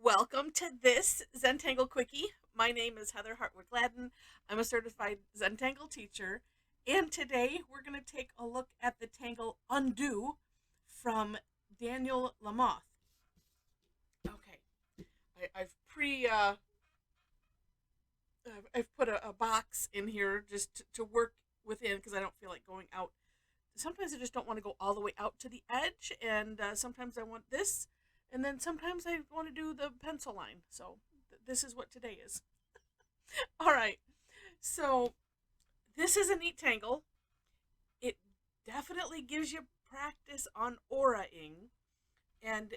Welcome to this Zentangle Quickie. My name is Heather Hartwick Gladden. I'm a certified Zentangle teacher, and today we're going to take a look at the Tangle Undu from Daniel Lamothe. Okay, I've I've put a box in here just to work within because I don't feel like going out. Sometimes I just don't want to go all the way out to the edge, and sometimes I want this, and then sometimes I want to do the pencil line. So this is what today is. All right. So this is a neat tangle. It definitely gives you practice on auraing, and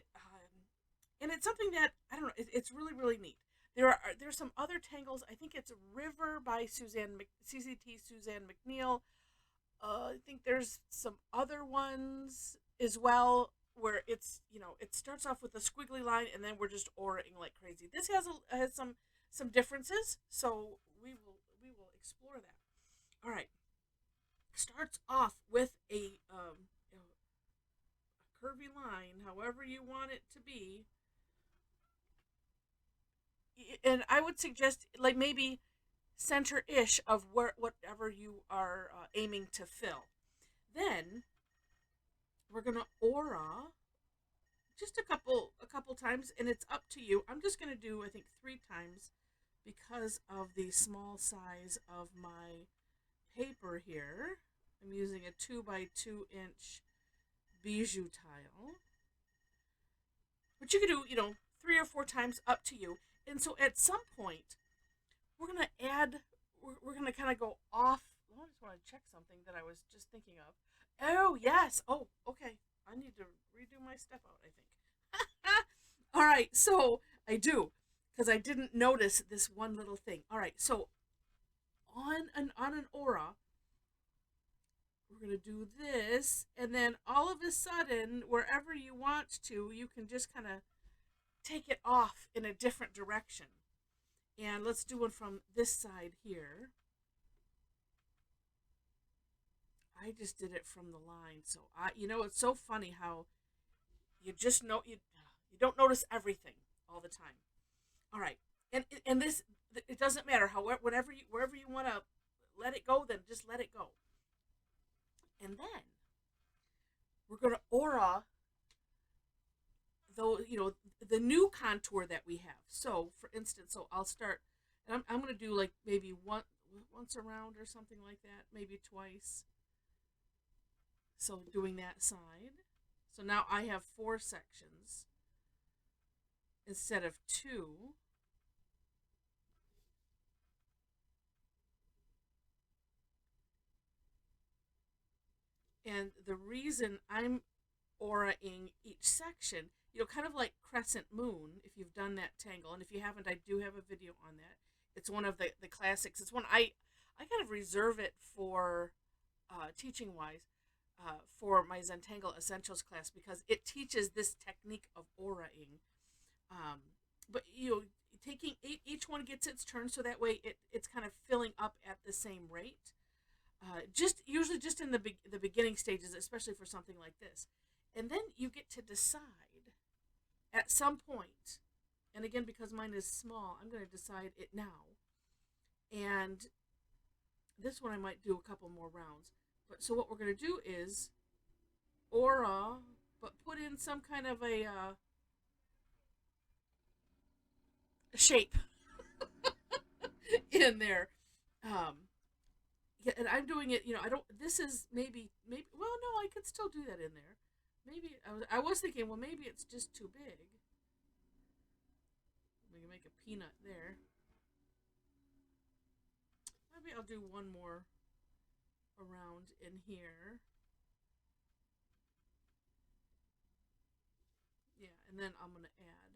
it's something that I don't know. It's really neat. There's some other tangles. I think it's River by CZT Suzanne McNeil. I think there's some other ones as well where it starts off with a squiggly line and then we're just auraing like crazy. This has some differences, so we will explore that. All right, starts off with a curvy line, however you want it to be, and I would suggest like maybe center-ish of whatever you are aiming to fill. Then we're gonna aura just a couple times, and it's up to you. I'm just gonna do I think 3 times because of the small size of my paper here. I'm using a 2 by 2 inch bijou tile, but you could do 3 or 4 times, up to you. And so at some point we're gonna add. We're gonna kind of go off. I just want to check something that I was just thinking of. Oh yes. Oh, okay. I need to redo my step out, I think. All right. So I do because I didn't notice this one little thing. All right. So on an aura, we're gonna do this, and then all of a sudden, wherever you want to, you can just kind of take it off in a different direction. And let's do one from this side here. I just did it from the line, so it's so funny how you don't notice everything all the time. All right, and this, it doesn't matter how wherever you want to let it go, then just let it go. And then we're gonna aura though the new contour that we have. So for instance, so I'll start, and I'm gonna do like maybe once around or something like that, maybe twice. So doing that side. So now I have 4 sections instead of 2. And the reason I'm auraing each section, kind of like Crescent Moon, if you've done that tangle. And if you haven't, I do have a video on that. It's one of the classics. It's one I kind of reserve it for teaching wise for my Zentangle Essentials class because it teaches this technique of auraing. Um, but taking each one gets its turn, so that way it's kind of filling up at the same rate. Just usually just in the beginning stages, especially for something like this, and then you get to decide at some point. And again, because mine is small, I'm going to decide it now. And this one I might do a couple more rounds. But so what we're going to do is aura, but put in some kind of a shape in there. Yeah, and I'm doing it. I don't. This is maybe. Well, no, I could still do that in there. Maybe I was thinking. Well, maybe it's just too big. We can make a peanut there. Maybe I'll do one more around in here. Yeah, and then I'm gonna add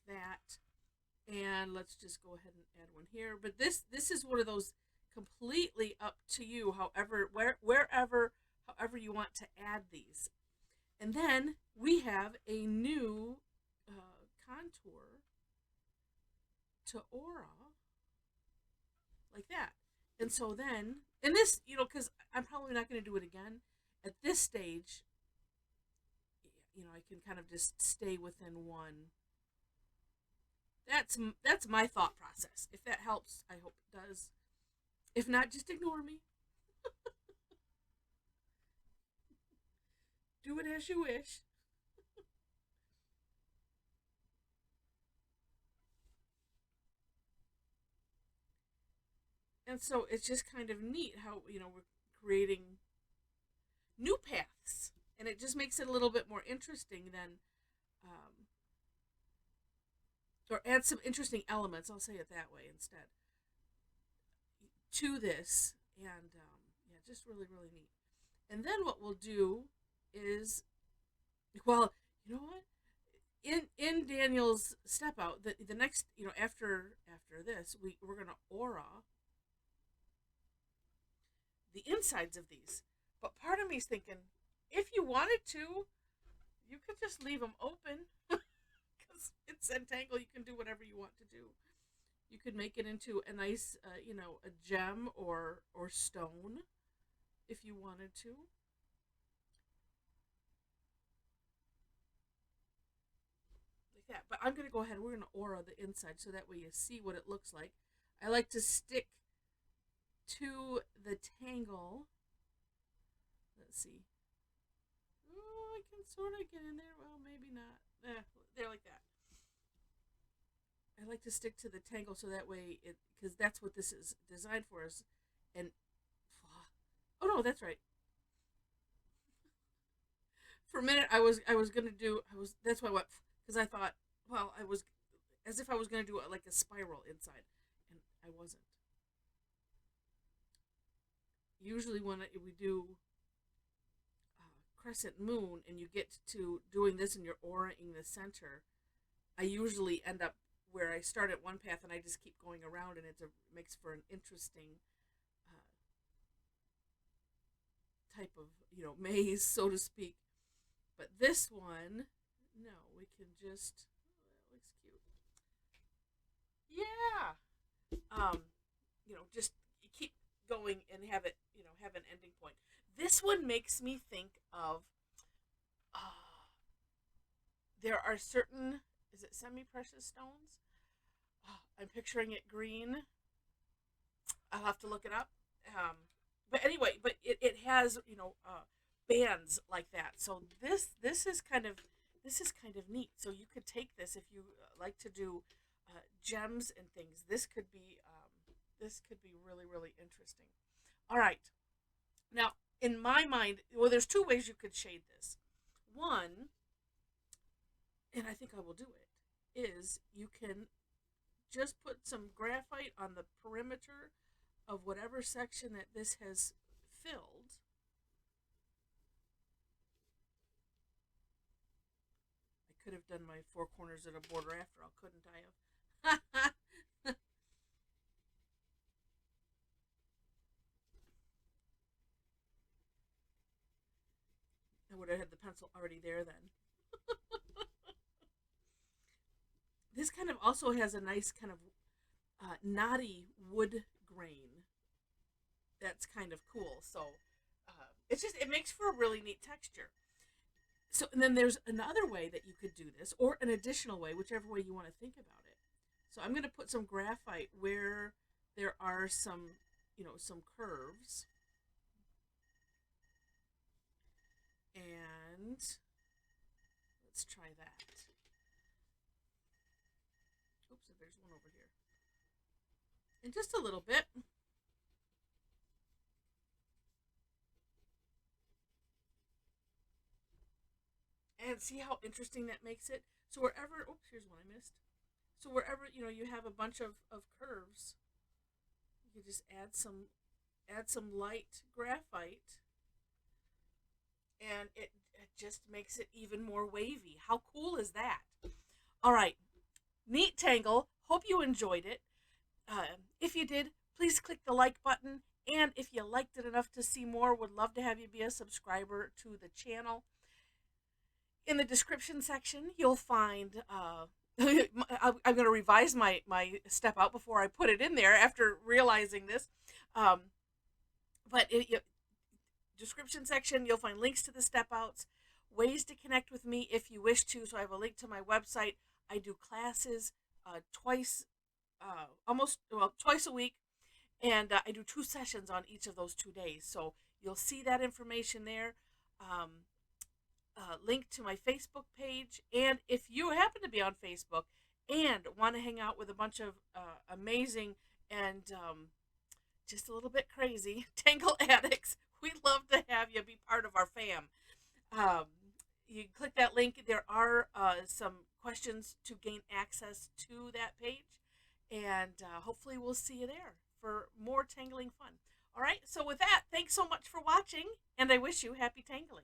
like that. And let's just go ahead and add one here. But this is one of those completely up to you, wherever, however you want to add these. And then we have a new contour to aura like that. And so then, and this, because I'm probably not going to do it again at this stage. I can kind of just stay within one. That's my thought process. If that helps, I hope it does. If not, just ignore me. Do it as you wish. And so it's just kind of neat how we're creating new paths, and it just makes it a little bit more interesting than, um, or add some interesting elements. I'll say it that way instead to this, and yeah, just really really neat. And then what we'll do is, well, you know what? In Daniel's step out, the next, after this, we're gonna aura the insides of these. But part of me's thinking, if you wanted to, you could just leave them open because it's Zentangle. You can do whatever you want to do. You could make it into a nice, a gem or stone if you wanted to. Like that. But I'm gonna go ahead. We're gonna aura the inside so that way you see what it looks like. I like to stick to the tangle. Let's see. Oh, I can sort of get in there. Well, maybe not. There, like that. I like to stick to the tangle so that way because that's what this is designed for. And oh no, that's right. For a minute, I was gonna do. That's why I went because I thought, well, I was as if I was gonna do like a spiral inside, and I wasn't. Usually when we do crescent moon and you get to doing this and you're auraing the center, I usually end up where I start at one path and I just keep going around, and it makes for an interesting uh, type of maze, so to speak. But this one, no, we can just. Oh, that looks cute. Yeah. Just keep going and have it, have an ending point. This one makes me think of. Uh, there are certain. Is it semi-precious stones? I'm picturing it green. I'll have to look it up. But anyway, it has bands like that. So this is kind of neat. So you could take this if you like to do gems and things. This could be really really interesting. All right. Now, in my mind, well, there's two ways you could shade this. One, and I think I will do it, is you can just put some graphite on the perimeter of whatever section that this has filled. I could have done my four corners of a border after all, couldn't I have? I would have had the pencil already there then. This kind of also has a nice kind of knotty wood grain that's kind of cool. So it makes for a really neat texture. So and then there's another way that you could do this, or an additional way, whichever way you want to think about it. So I'm going to put some graphite where there are some curves, and let's try that. Oops, there's one over here. And just a little bit. And see how interesting that makes it? So wherever, oops, here's one I missed. So wherever, you have a bunch of curves, you can just add some light graphite, and it just makes it even more wavy. How cool is that? All right, neat tangle. Hope you enjoyed it. If you did, please click the like button. And if you liked it enough to see more, would love to have you be a subscriber to the channel. In the description section, you'll find. I'm going to revise my step out before I put it in there after realizing this. But description section, you'll find links to the step outs. ways to connect with me if you wish to. So I have a link to my website. I do classes twice, twice a week, and I do 2 sessions on each of those 2 days. So you'll see that information there. Um, Link to my Facebook page, and if you happen to be on Facebook and want to hang out with a bunch of amazing and just a little bit crazy Tangle Addicts, we'd love to have you be part of our fam. Um, you click that link. There are some questions to gain access to that page, and hopefully we'll see you there for more tangling fun. All right, so with that, thanks so much for watching, and I wish you happy tangling.